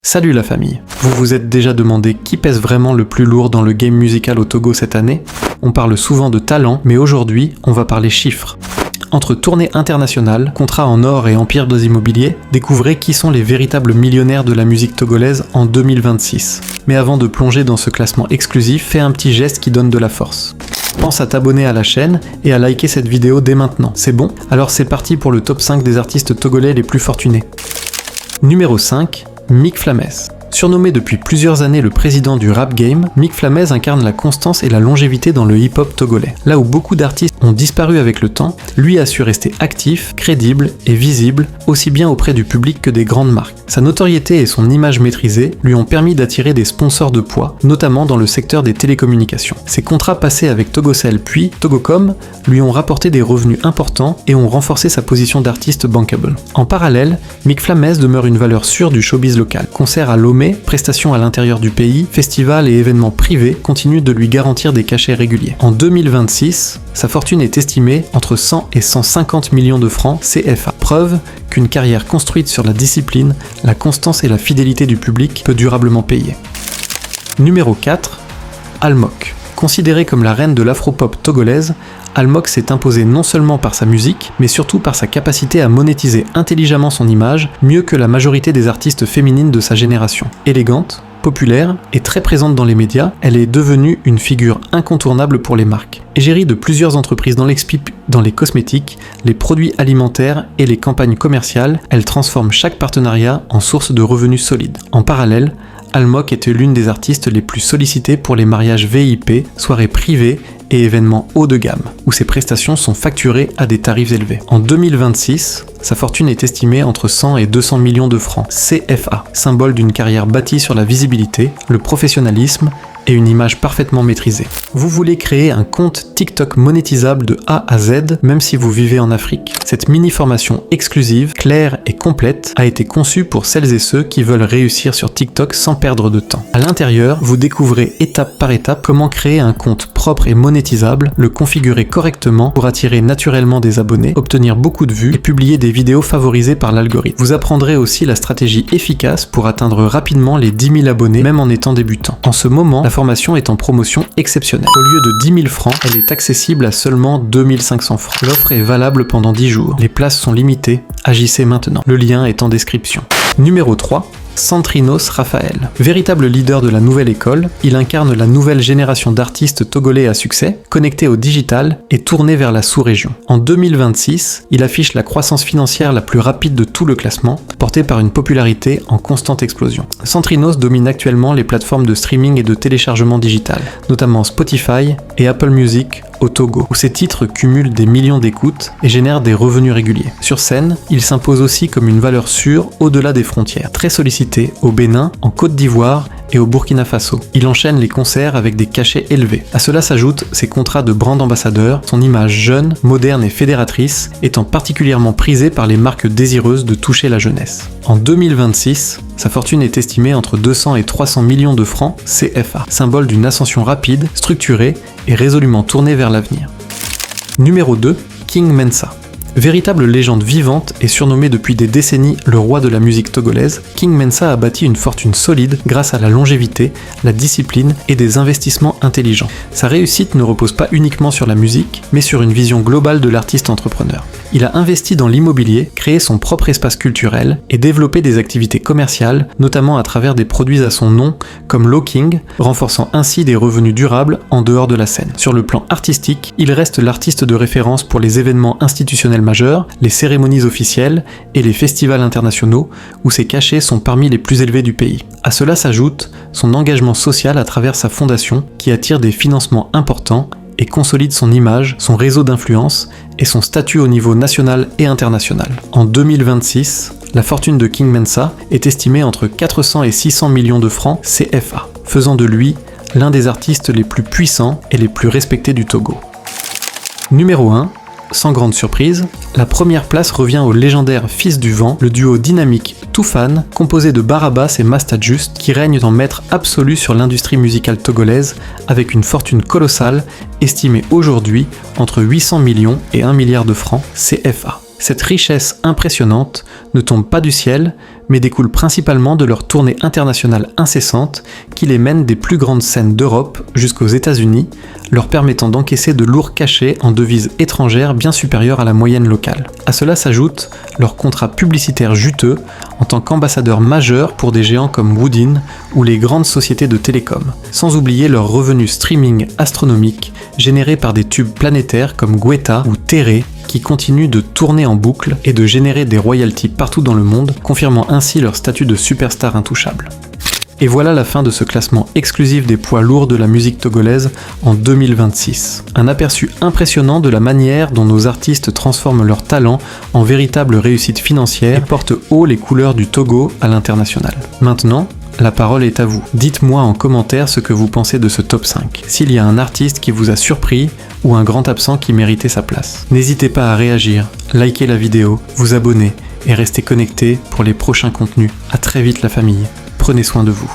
Salut la famille. Vous vous êtes déjà demandé qui pèse vraiment le plus lourd dans le game musical au Togo cette année? On parle souvent de talent, mais aujourd'hui, on va parler chiffres. Entre tournées internationales, contrats en or et empire des immobiliers, découvrez qui sont les véritables millionnaires de la musique togolaise en 2026. Mais avant de plonger dans ce classement exclusif, fais un petit geste qui donne de la force. Pense à t'abonner à la chaîne et à liker cette vidéo dès maintenant. C'est bon? Alors c'est parti pour le top 5 des artistes togolais les plus fortunés. Numéro 5. Mick Flamez. Surnommé depuis plusieurs années le président du rap game, Mick Flamez incarne la constance et la longévité dans le hip-hop togolais. Là où beaucoup d'artistes ont disparu avec le temps, lui a su rester actif, crédible et visible, aussi bien auprès du public que des grandes marques. Sa notoriété et son image maîtrisée lui ont permis d'attirer des sponsors de poids, notamment dans le secteur des télécommunications. Ses contrats passés avec Togocel puis Togocom lui ont rapporté des revenus importants et ont renforcé sa position d'artiste bankable. En parallèle, Mick Flamez demeure une valeur sûre du showbiz local. Concerts à Lomé, prestations à l'intérieur du pays, festivals et événements privés continuent de lui garantir des cachets réguliers. En 2026, sa fortune est estimée entre 100 et 150 millions de francs CFA. Preuve qu'une carrière construite sur la discipline, la constance et la fidélité du public peut durablement payer. Numéro 4. Almok. Considérée comme la reine de l'afropop togolaise, Almok s'est imposée non seulement par sa musique, mais surtout par sa capacité à monétiser intelligemment son image, mieux que la majorité des artistes féminines de sa génération. Élégante, populaire et très présente dans les médias, elle est devenue une figure incontournable pour les marques. Égérie de plusieurs entreprises dans les cosmétiques, les produits alimentaires et les campagnes commerciales, elle transforme chaque partenariat en source de revenus solides. En parallèle, Almok était l'une des artistes les plus sollicitées pour les mariages VIP, soirées privées et événements haut de gamme, où ses prestations sont facturées à des tarifs élevés. En 2026, sa fortune est estimée entre 100 et 200 millions de francs CFA, symbole d'une carrière bâtie sur la visibilité, le professionnalisme et une image parfaitement maîtrisée. Vous voulez créer un compte TikTok monétisable de A à Z, même si vous vivez en Afrique. Cette mini-formation exclusive, claire et complète, a été conçue pour celles et ceux qui veulent réussir sur TikTok sans perdre de temps. À l'intérieur, vous découvrez étape par étape comment créer un compte propre et monétisable, le configurer correctement pour attirer naturellement des abonnés, obtenir beaucoup de vues et publier des vidéos favorisées par l'algorithme. Vous apprendrez aussi la stratégie efficace pour atteindre rapidement les 10 000 abonnés, même en étant débutant. En ce moment, la formation est en promotion exceptionnelle. Au lieu de 10 000 francs, elle est accessible à seulement 2 500 francs. L'offre est valable pendant 10 jours. Les places sont limitées. Agissez maintenant. Le lien est en description. Numéro 3. Santrinos Raphaël. Véritable leader de la nouvelle école, il incarne la nouvelle génération d'artistes togolais à succès, connectés au digital et tournés vers la sous-région. En 2026, il affiche la croissance financière la plus rapide de tout le classement, portée par une popularité en constante explosion. Santrinos domine actuellement les plateformes de streaming et de téléchargement digital, notamment Spotify et Apple Music au Togo, où ses titres cumulent des millions d'écoutes et génèrent des revenus réguliers. Sur scène, il s'impose aussi comme une valeur sûre au-delà des frontières, très sollicité au Bénin, en Côte d'Ivoire et au Burkina Faso. Il enchaîne les concerts avec des cachets élevés. À cela s'ajoutent ses contrats de brand ambassadeur, son image jeune, moderne et fédératrice, étant particulièrement prisée par les marques désireuses de toucher la jeunesse. En 2026, sa fortune est estimée entre 200 et 300 millions de francs CFA, symbole d'une ascension rapide, structurée et résolument tournée vers l'avenir. Numéro 2. King Mensa. Véritable légende vivante et surnommé depuis des décennies le roi de la musique togolaise, King Mensa a bâti une fortune solide grâce à la longévité, la discipline et des investissements intelligents. Sa réussite ne repose pas uniquement sur la musique, mais sur une vision globale de l'artiste entrepreneur. Il a investi dans l'immobilier, créé son propre espace culturel et développé des activités commerciales, notamment à travers des produits à son nom comme Locking, renforçant ainsi des revenus durables en dehors de la scène. Sur le plan artistique, il reste l'artiste de référence pour les événements institutionnels majeurs, les cérémonies officielles et les festivals internationaux où ses cachets sont parmi les plus élevés du pays. À cela s'ajoute son engagement social à travers sa fondation qui attire des financements importants et consolide son image, son réseau d'influence et son statut au niveau national et international. En 2026, la fortune de King Mensa est estimée entre 400 et 600 millions de francs CFA, faisant de lui l'un des artistes les plus puissants et les plus respectés du Togo. Numéro 1. Sans grande surprise, la première place revient au légendaire Fils du Vent, le duo dynamique Toufan, composé de Barabas et Masta Just, qui règnent en maître absolu sur l'industrie musicale togolaise, avec une fortune colossale, estimée aujourd'hui entre 800 millions et 1 milliard de francs CFA. Cette richesse impressionnante ne tombe pas du ciel, mais découle principalement de leur tournée internationale incessante qui les mène des plus grandes scènes d'Europe jusqu'aux États-Unis, leur permettant d'encaisser de lourds cachets en devises étrangères bien supérieures à la moyenne locale. À cela s'ajoute leur contrat publicitaire juteux en tant qu'ambassadeur majeur pour des géants comme Woodin ou les grandes sociétés de télécom, sans oublier leurs revenus streaming astronomiques générés par des tubes planétaires comme Guetta ou Terre qui continuent de tourner en boucle et de générer des royalties partout dans le monde, confirmant ainsi leur statut de superstar intouchable. Et voilà la fin de ce classement exclusif des poids lourds de la musique togolaise en 2026. Un aperçu impressionnant de la manière dont nos artistes transforment leur talent en véritable réussite financière et portent haut les couleurs du Togo à l'international. Maintenant, la parole est à vous. Dites-moi en commentaire ce que vous pensez de ce top 5. S'il y a un artiste qui vous a surpris ou un grand absent qui méritait sa place. N'hésitez pas à réagir, liker la vidéo, vous abonner et rester connecté pour les prochains contenus. À très vite la famille. Prenez soin de vous.